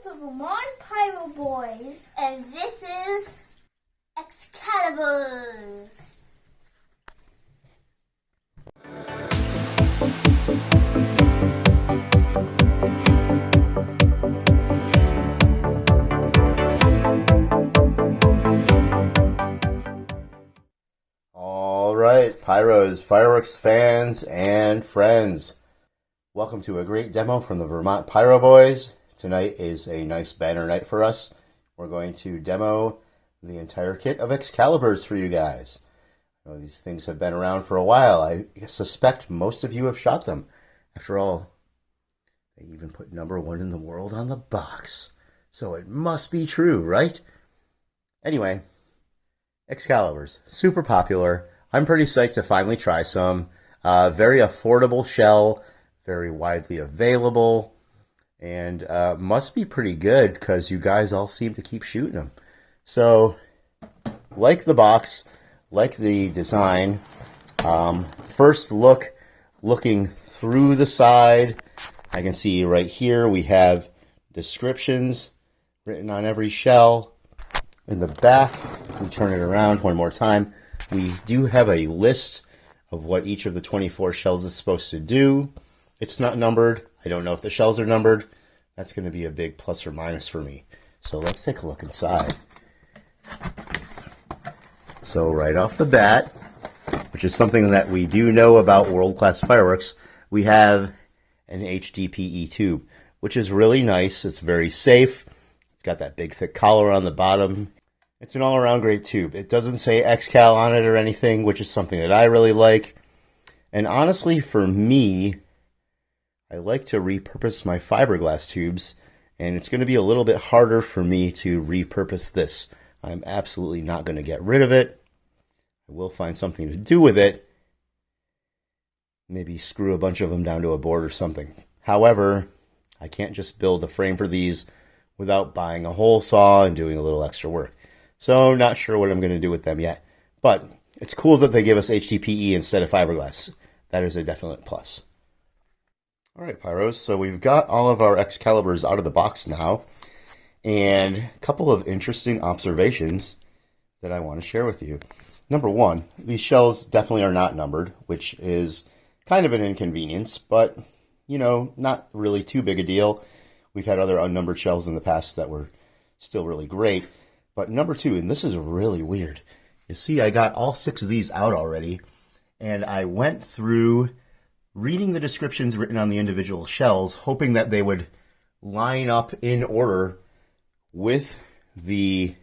the Vermont Pyro Boys, and this is Excalibur. All right, Pyros, fireworks fans, and friends. Welcome to a great demo from the Vermont Pyro Boys. Tonight is a nice banner night for us. We're going to demo the entire kit of Excaliburs for you guys. You know, these things have been around for a while. I suspect most of you have shot them. After all, they even put #1 in the world on the box. So it must be true, right? Anyway, Excaliburs, super popular. I'm pretty psyched to finally try some. Very affordable shell, very widely available, and must be pretty good because you guys all seem to keep shooting them. So, like the box, like the design, first looking through the side, I can see right here we have descriptions written on every shell. In the back, we turn it around one more time. We do have a list of what each of the 24 shells is supposed to do. It's not numbered. I don't know if the shells are numbered. That's going to be a big plus or minus for me. So let's take a look inside. So right off the bat, which is something that we do know about world-class fireworks, we have an HDPE tube, which is really nice. It's very safe. It's got that big thick collar on the bottom. It's an all-around great tube. It doesn't say Excal on it or anything, which is something that I really like. And honestly, for me, I like to repurpose my fiberglass tubes, and it's going to be a little bit harder for me to repurpose this. I'm absolutely not going to get rid of it. I will find something to do with it. Maybe screw a bunch of them down to a board or something. However, I can't just build a frame for these without buying a hole saw and doing a little extra work. So not sure what I'm going to do with them yet. But it's cool that they give us HDPE instead of fiberglass. That is a definite plus. All right, Pyros, so we've got all of our Excaliburs out of the box now. And a couple of interesting observations that I want to share with you. Number one, these shells definitely are not numbered, which is kind of an inconvenience, but, you know, not really too big a deal. We've had other unnumbered shells in the past that were still really great. But number two, and this is really weird. You see, I got all 6 of these out already, and I went through reading the descriptions written on the individual shells, hoping that they would line up in order with the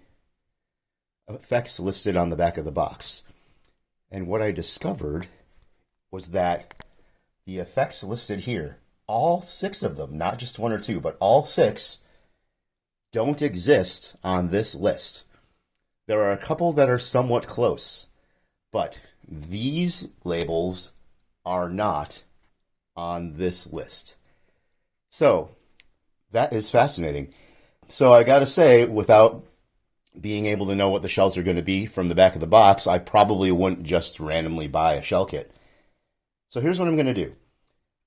effects listed on the back of the box. And what I discovered was that the effects listed here, all 6 of them, not just 1 or 2, but all 6, don't exist on this list. There are a couple that are somewhat close, but these labels are not on this list. So that is fascinating. So I gotta say, without being able to know what the shells are going to be from the back of the box, I probably wouldn't just randomly buy a shell kit. So here's what I'm going to do.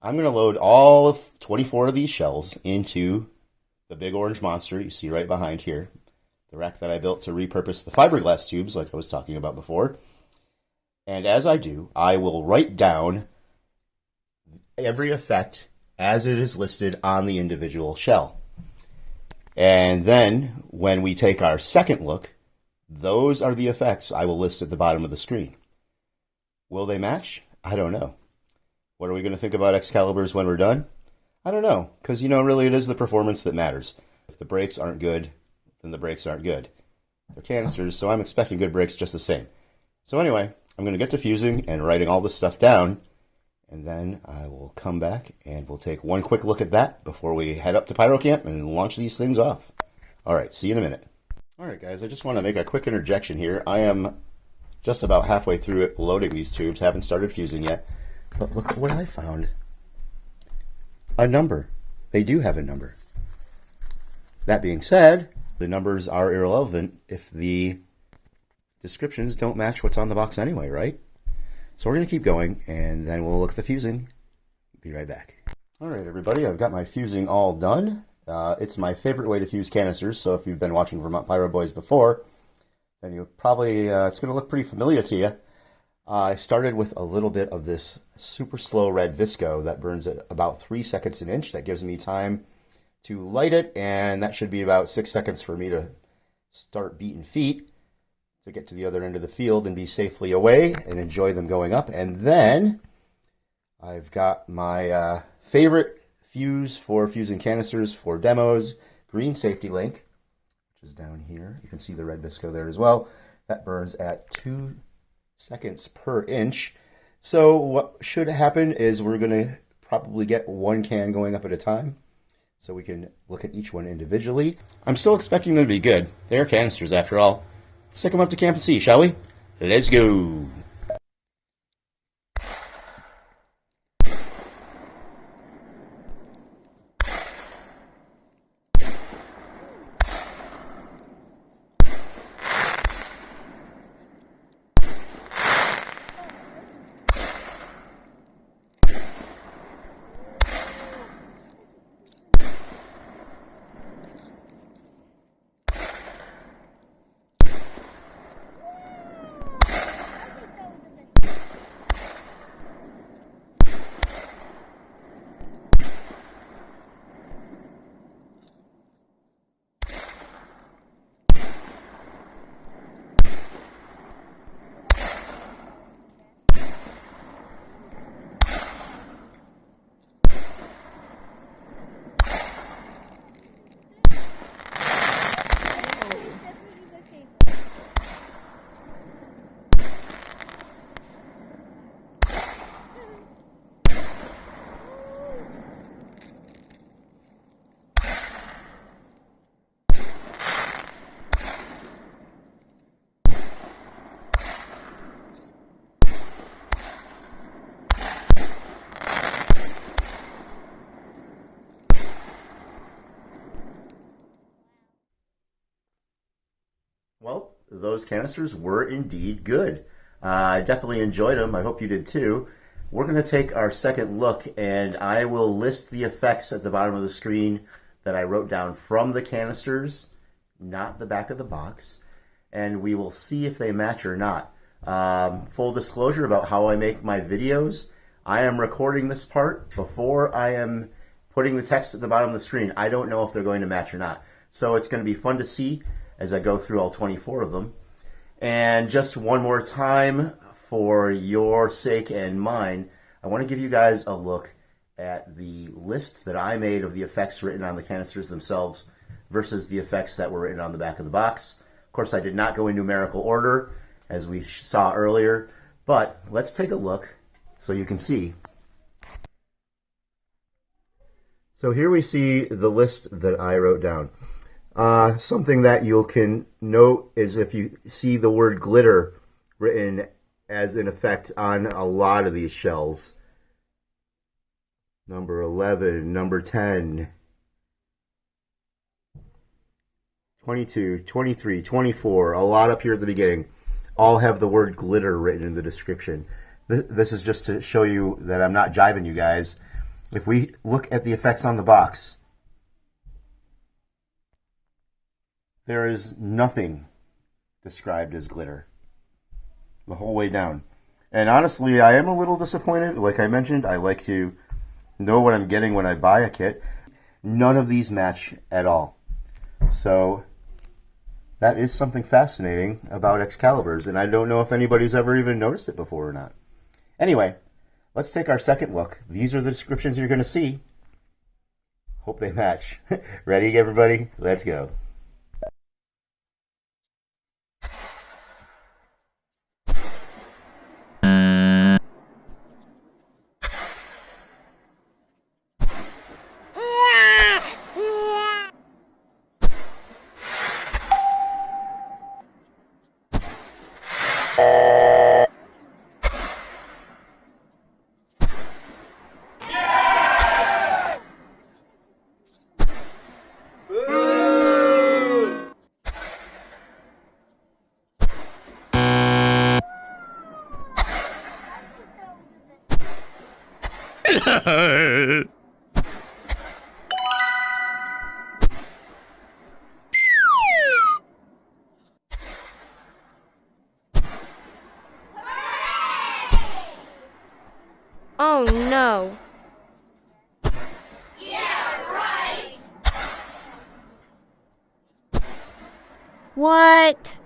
I'm going to load all of 24 of these shells into the big orange monster you see right behind here, the rack that I built to repurpose the fiberglass tubes like I was talking about before. And as I do, I will write down every effect as it is listed on the individual shell. And then when we take our second look, those are the effects I will list at the bottom of the screen. Will they match? I don't know. What are we going to think about Excaliburs when we're done? I don't know, because, you know, really it is the performance that matters. If the brakes aren't good, then the brakes aren't good. They're canisters, so I'm expecting good brakes just the same. So anyway, I'm going to get to fusing and writing all this stuff down, and then I will come back and we'll take one quick look at that before we head up to Pyro Camp and launch these things off. All right, see you in a minute. All right, guys, I just want to make a quick interjection here. I am just about halfway through it loading these tubes, haven't started fusing yet, but look what I found. A number. They do have a number. That being said, the numbers are irrelevant if the descriptions don't match what's on the box anyway, right? So we're going to keep going, and then we'll look at the fusing. Be right back. All right, everybody, I've got my fusing all done, It's my favorite way to fuse canisters, so if you've been watching Vermont Pyro Boys before, then you probably, it's going to look pretty familiar to you. I started with a little bit of this super slow red Visco that burns at about 3 seconds an inch. That gives me time to light it, and that should be about 6 seconds for me to start beating feet to get to the other end of the field and be safely away and enjoy them going up. And then I've got my favorite fuse for fusing canisters for demos, green safety link, which is down here. You can see the red Visco there as well. That burns at 2 seconds per inch. So what should happen is we're going to probably get one can going up at a time, so we can look at each one individually. I'm still expecting them to be good. They're canisters after all. Let's take them up to camp and see, shall we? Let's go! Well, those canisters were indeed good. I definitely enjoyed them. I hope you did too. We're going to take our second look, and I will list the effects at the bottom of the screen that I wrote down from the canisters, not the back of the box, and we will see if they match or not. Full disclosure about how I make my videos, I am recording this part before I am putting the text at the bottom of the screen. I don't know if they're going to match or not. So it's going to be fun to see as I go through all 24 of them. And just one more time, for your sake and mine, I want to give you guys a look at the list that I made of the effects written on the canisters themselves versus the effects that were written on the back of the box. Of course, I did not go in numerical order, as we saw earlier, but let's take a look so you can see. So here we see the list that I wrote down. Something that you can note is if you see the word glitter written as an effect on a lot of these shells. Number 11, number 10, 22, 23, 24, a lot up here at the beginning, all have the word glitter written in the description. This is just to show you that I'm not jiving you guys. If we look at the effects on the box, there is nothing described as glitter the whole way down. And honestly, I am a little disappointed. Like I mentioned, I like to know what I'm getting when I buy a kit. None of these match at all. So that is something fascinating about Excaliburs, and I don't know if anybody's ever even noticed it before or not. Anyway, let's take our second look. These are the descriptions you're going to see. Hope they match. Ready, everybody? Let's go. No. Yeah, right. What?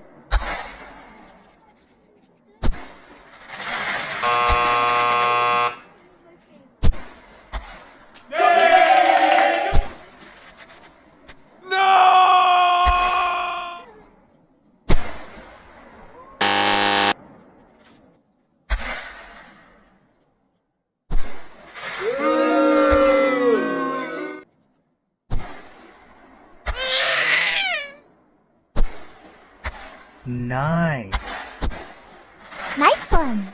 Nice. Nice one.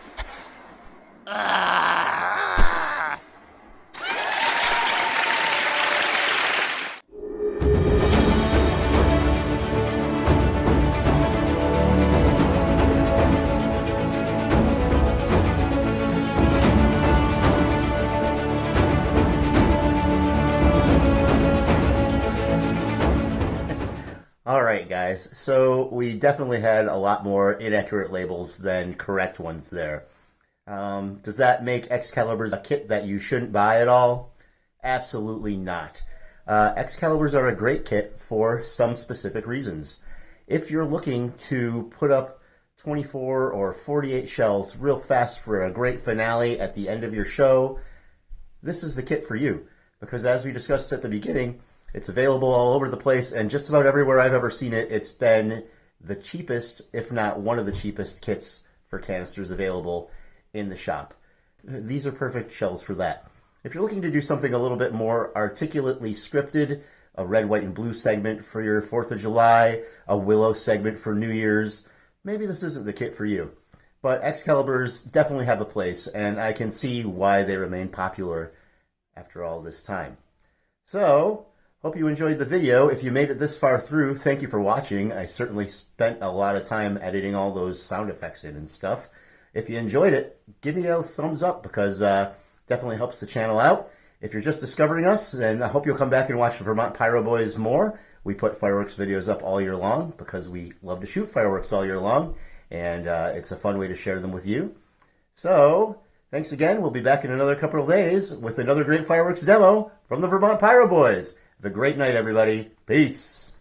All right, guys. So we definitely had a lot more inaccurate labels than correct ones there. Does that make Excaliburs a kit that you shouldn't buy at all? Absolutely not. Excaliburs are a great kit for some specific reasons. If you're looking to put up 24 or 48 shells real fast for a great finale at the end of your show, this is the kit for you. Because as we discussed at the beginning, it's available all over the place, and just about everywhere I've ever seen it, it's been the cheapest, if not one of the cheapest kits for canisters available in the shop. These are perfect shells for that. If you're looking to do something a little bit more articulately scripted, a red, white, and blue segment for your 4th of July, a willow segment for New Year's, maybe this isn't the kit for you. But Excaliburs definitely have a place, and I can see why they remain popular after all this time. So, hope you enjoyed the video. If you made it this far through, thank you for watching. I certainly spent a lot of time editing all those sound effects in and stuff. If you enjoyed it, give me a thumbs up because definitely helps the channel out. If you're just discovering us, then I hope you'll come back and watch Vermont Pyro Boys more. We put fireworks videos up all year long because we love to shoot fireworks all year long, and it's a fun way to share them with you. So, thanks again. We'll be back in another couple of days with another great fireworks demo from the Vermont Pyro Boys. Have a great night, everybody. Peace.